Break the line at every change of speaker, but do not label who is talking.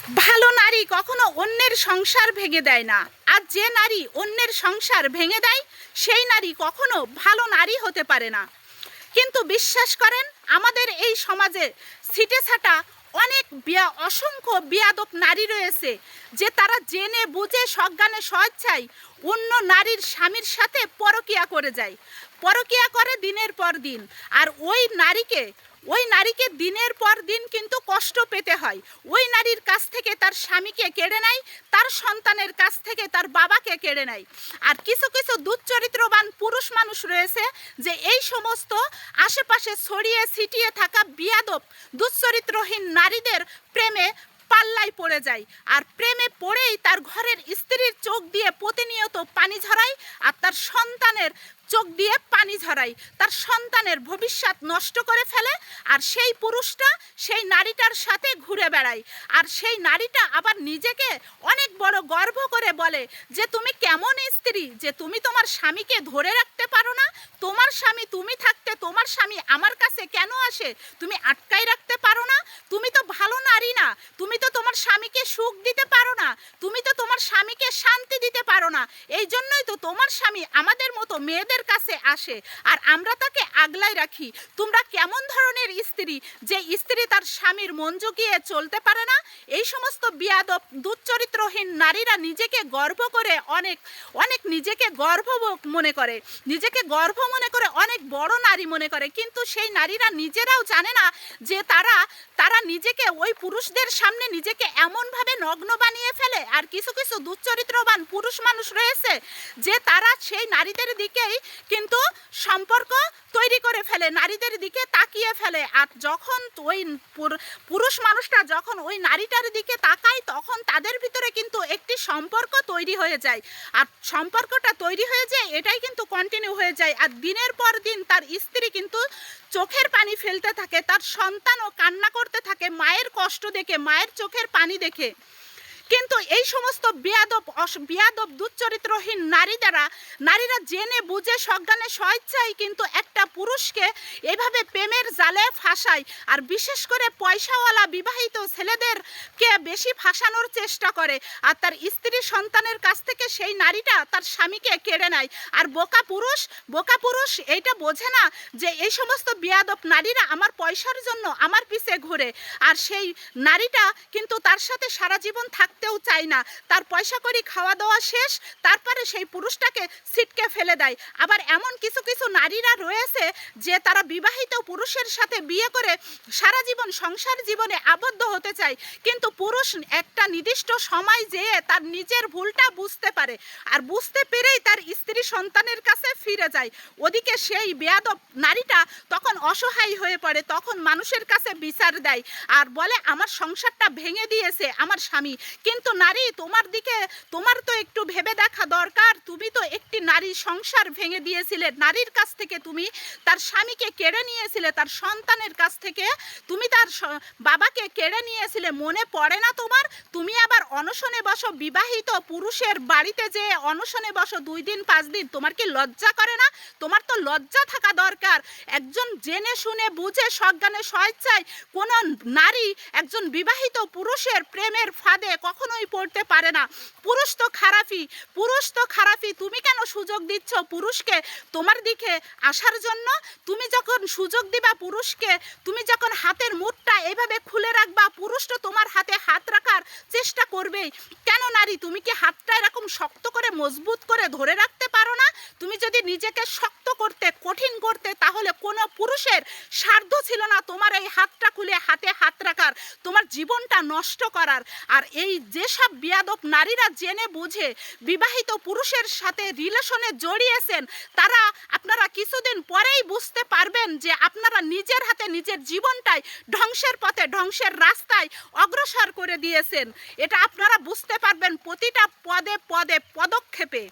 ভালো নারী কখনো অন্যের সংসার ভেঙে দেয় না। আর যে নারী অন্যের সংসার ভেঙে দেয় সেই নারী কখনো ভালো নারী হতে পারে না। কিন্তু বিশ্বাস করেন, আমাদের এই সমাজে ছিটে ছাটা অনেক অসংখ্য বেয়াদব নারী রয়েছে যে তারা জেনে বুঝে সজ্ঞানে স্বেচ্ছায় অন্য নারীর স্বামীর সাথে পরকীয়া করে যায়, পরকীয়া করে দিনের পর দিন। আর ওই নারীকে দিনের পর দিন কিন্তু কষ্ট পেতে হয়। ওই নারীর কাছ থেকে তার স্বামীকে কেড়ে নেয়, তার সন্তানের কাছ থেকে তার বাবাকে কেড়ে নেয়। আর কিছু কিছু দুশ্চরিত্রবান পুরুষ মানুষ রয়েছে যে এই সমস্ত আশেপাশে ছড়িয়ে ছিটিয়ে থাকা বেয়াদব দুশ্চরিত্রহীন নারীদের প্রেমে পাল্লায় পড়ে যায়। আর প্রেমে পড়েই তার ঘরের স্ত্রীর চোখ দিয়ে প্রতিনিয়ত পানি ঝরায়, আর তার সন্তানের চোখ দিয়ে পানি ঝরায়, তার সন্তানের ভবিষ্যৎ নষ্ট করে ফেলে। আর সেই পুরুষটা সেই নারীটার সাথে ঘুরে বেড়ায়। আর সেই নারীটা আবার নিজেকে অনেক বড় গর্ব করে বলে যে তুমি কেমন স্ত্রী যে তুমি তোমার স্বামীকে ধরে রাখতে পারো না, তোমার স্বামী তুমি থাকতে তোমার স্বামী আমার কাছে কেন আসে তুমি আটকাই রাখতে পারো না, তুমি তো ভালো নারী না, তুমি তো তোমার স্বামীকে সুখ দিতে পারো না, তুমি তো তোমার স্বামীকে শান্তি দিতে পারো না, এই জন্যই তো তোমার স্বামী আমাদের মতো মেয়েদের কাছে আসে আর আমরা তাকে আগলাই রাখি। তোমরা কেমন ধরনের স্ত্রী যে স্ত্রী তার স্বামীর মন জুগিয়ে চলতে পারে না? এই সমস্ত বেয়াদব দুশ্চরিত্রহীন নারীরা নিজেকে গর্ব করে অনেক অনেক নিজেকে গর্ব মনে করে, নিজেকে গর্ব মনে করে, অনেক বড় নারী মনে করে। কিন্তু সেই নারীরা নিজেরাও জানে না যে তারা নিজেকে ওই পুরুষদের সামনে নিজেকে এমনভাবে নগ্ন বানিয়ে ফেলে। আর কিছু কিছু দুশ্চরিত্রবান পুরুষ মানুষ রয়েছে যে তারা সেই নারীদের দিকেই কিন্তু সম্পর্ক তৈরি করে ফেলে, নারীদের দিকে তাকিয়ে ফেলে। আর যখন ওই পুরুষ মানুষটা যখন ওই নারীটার দিকে তাকায় তখন তাদের ভিতরে কিন্তু একটি সম্পর্ক তৈরি হয়ে যায়। আর সম্পর্কটা তৈরি হয়ে যায় এটাই কিন্তু কন্টিনিউ হয়ে যায়। আর দিনের পর দিন তার স্ত্রী কিন্তু চোখের পানি ফেলতে থাকে, তার সন্তানও কান্না করতে থাকে মায়ের কষ্ট দেখে, মায়ের চোখের পানি দেখে। কিন্তু এই সমস্ত বেয়াদব দুশ্চরিত্রহীন নারীরা জেনে বুঝে সজ্ঞানে স্বেচ্ছায় কিন্তু একটা পুরুষকে এভাবে প্রেমের জালে ফাঁসায়। আর বিশেষ করে পয়সাওয়ালা বিবাহিত ছেলেদেরকে বেশি ফাঁসানোর চেষ্টা করে। আর তার স্ত্রী সন্তানের কাছ থেকে সেই নারীটা তার স্বামীকে কেড়ে নেয়। আর বোকা পুরুষ এইটা বোঝে না যে এই সমস্ত বেয়াদব নারীরা আমার পয়সার জন্য আমার পিছে ঘুরে। আর সেই নারীটা কিন্তু তার সাথে সারা জীবন থাকতেও চায় না, তার পয়সা করি খাওয়া দাওয়া শেষ, তারপরে সেই পুরুষটাকে ছিটকে ফেলে দেয়। আবার এমন কিছু কিছু নারীরা রয়েছে যে তারা বিবাহিত পুরুষের সাথে বিয়ে করে সারা জীবন সংসার জীবনে আবদ্ধ হতে চায়। কিন্তু পুরুষ একটা নির্দিষ্ট সময় যেয়ে তার নিজের ভুলটা বুঝতে পারে, আর বুঝতে পেরেই তার স্ত্রী সন্তানের কাছে ফিরে যায়। ওদিকে সেই বেয়াদব নারীটা তখন অসহায় হয়ে পড়ে, তখন মানুষের কাছে বিচার দেয় আর বলে আমার সংসারটা ভেঙে দিয়েছে আমার স্বামী। কিন্তু নারী তোমার তো একটু ভেবে দেখা দরকার, তুমি তো একটি নারী সংসার ভেঙে দিয়েছিলে, নারীর কাছ থেকে তুমি তার স্বামীকে কেড়ে নিয়েছিলে, তার সন্তানের কাছ থেকে তুমি তার বাবাকে কেড়ে নিয়েছিলে, মনে পড়ে না তোমার? তুমি আবার অনশনে বসো, বিবাহিত পুরুষের বাড়িতে যে অনশনে বসো 2 দিন 5 দিন, তোমার কি লজ্জা করে না? তোমার তো লজ্জা থাকা দরকার। একজন জেনে শুনে বুঝে সজ্ঞানে স্বেচ্ছায় কোনো নারী একজন বিবাহিত পুরুষের প্রেমের ফাঁদে কখনোই পড়তে পারে না। পুরুষ তো খারাপই, তুমি কেন সুযোগ দিচ্ছ পুরুষকে তোমার দিকে আসার জন্য? তুমি যখন সুযোগ দিবা পুরুষকে, তুমি যখন হাতের মুঠটা এভাবে খুলে রাখবা, পুরুষ তো তোমার হাতে হাত রাখার চেষ্টা করবেই। কেন নারী, তুমি কি হাতটা এরকম শক্ত করে মজবুত করে ধরে রাখতে পারো না? তুমি যদি নিজেকে শক্ত করতে, কঠিন করতে, তাহলে কোনো পুরুষের সাধ্য ছিল না তোমার এই হাতটা খুলে হাতে হাত রাখার, তোমার জীবনটা নষ্ট করার। আর এই যেসব বেয়াদব নারীরা জেনে বুঝে বিবাহিত পুরুষের সাথে রিলেশনে জড়িয়েছেন, আপনারা কিছুদিন পরেই বুঝতে পারবেন যে আপনারা নিজের হাতে নিজের জীবনটাই ধ্বংসের পথে, ধ্বংসের রাস্তায় অগ্রসর করে দিয়েছেন। এটা আপনারা বুঝতে পারবেন প্রতিটা পদক্ষেপে।